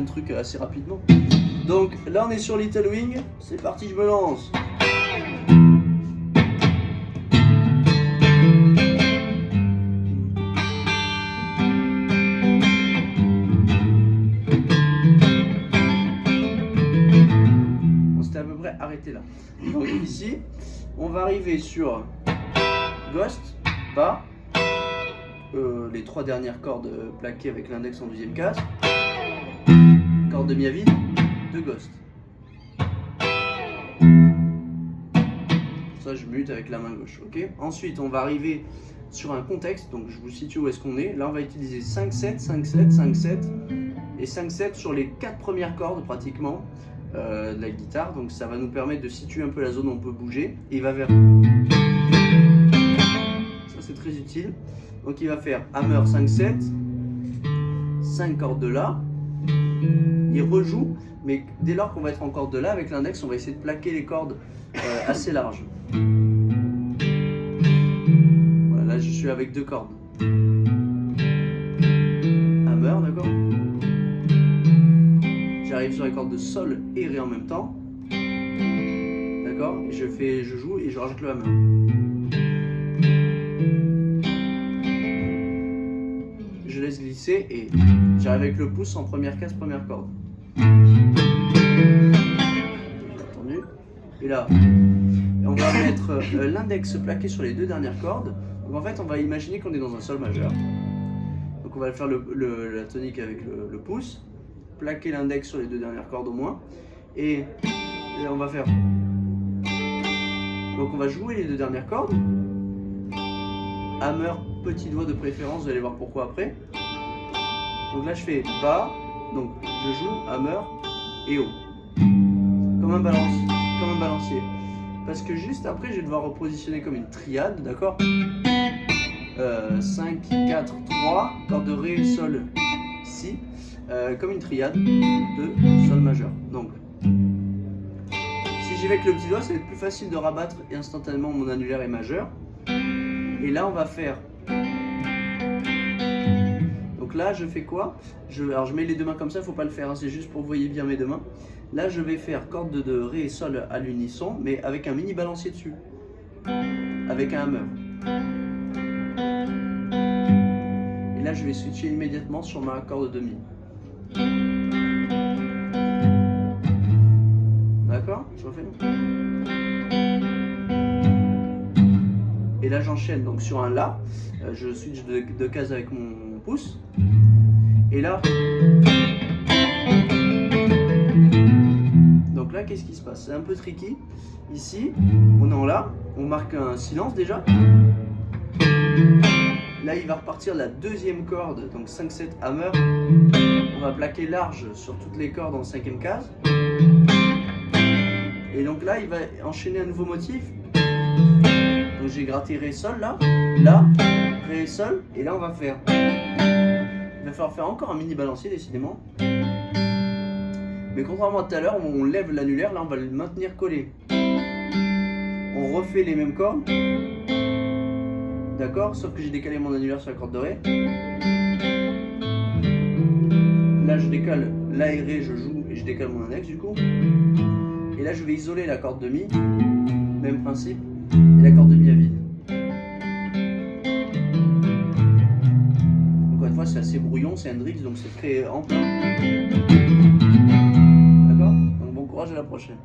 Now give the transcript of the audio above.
un truc assez rapidement. Donc là on est sur Little Wing, c'est parti, je me lance. On s'était à peu près arrêté là. Donc ici, on va arriver sur Ghost, bas, les 3 dernières cordes plaquées avec l'index en deuxième case, corde de mi à vide de Ghost. Ça je mute avec la main gauche, ok. Ensuite on va arriver sur un contexte, donc je vous situe où est-ce qu'on est. Là on va utiliser 5-7, 5-7, 5-7 et 5-7 sur les 4 premières cordes pratiquement de la guitare, donc ça va nous permettre de situer un peu la zone où on peut bouger. Et il va vers... Ça c'est très utile. Donc il va faire hammer 5-7, 5 cordes de La, il rejoue, mais dès lors qu'on va être en corde de La, avec l'index on va essayer de plaquer les cordes assez larges. Voilà, là je suis avec 2 cordes. Hammer, d'accord. J'arrive sur les cordes de Sol et Ré en même temps. D'accord. Je joue et je rajoute le hammer. Je laisse glisser et j'arrive avec le pouce en première case, première corde. Entendu. Et là, on va mettre l'index plaqué sur les 2 dernières cordes. Donc en fait, on va imaginer qu'on est dans un Sol majeur. Donc on va faire la tonique avec le pouce, plaquer l'index sur les 2 dernières cordes au moins, et on va faire. Donc on va jouer les 2 dernières cordes. Hammer, petit doigt de préférence, vous allez voir pourquoi après. Donc là je fais bas, donc je joue hammer et haut. Comme un balancier. Parce que juste après je vais devoir repositionner comme une triade, d'accord. 5, 4, 3, corde de Ré, Sol, Si, comme une triade de Sol majeur. Donc si j'y vais avec le petit doigt, ça va être plus facile de rabattre et instantanément mon annulaire est majeur. Et là on va faire, donc là je fais quoi, alors je mets les 2 mains comme ça, il ne faut pas le faire, hein, c'est juste pour que vous voyez bien mes 2 mains. Là je vais faire corde de Ré et Sol à l'unisson, mais avec un mini balancier dessus, avec un hammer. Et là je vais switcher immédiatement sur ma corde de Mi. D'accord, je refais. Et là j'enchaîne donc sur un La, je switch de case avec mon pouce. Et là, donc là qu'est-ce qui se passe? C'est un peu tricky. Ici, on est en La, on marque un silence déjà. Là il va repartir la 2e corde, donc 5-7 hammer. On va plaquer large sur toutes les cordes en 5e case. Et donc là il va enchaîner un nouveau motif. Donc j'ai gratté Ré Sol là, Ré Sol, et là on va faire. Il va falloir faire encore un mini balancier décidément. Mais contrairement à tout à l'heure où on lève l'annulaire, là on va le maintenir collé. On refait les mêmes cordes. D'accord, sauf que j'ai décalé mon annulaire sur la corde de Ré. Là je décale La et Ré, je joue et je décale mon index du coup. Et là je vais isoler la corde de Mi, même principe. Et la corde de Mi à vide. Encore une fois, c'est assez brouillon, c'est Hendrix, donc c'est très ample. D'accord? Donc bon courage, à la prochaine.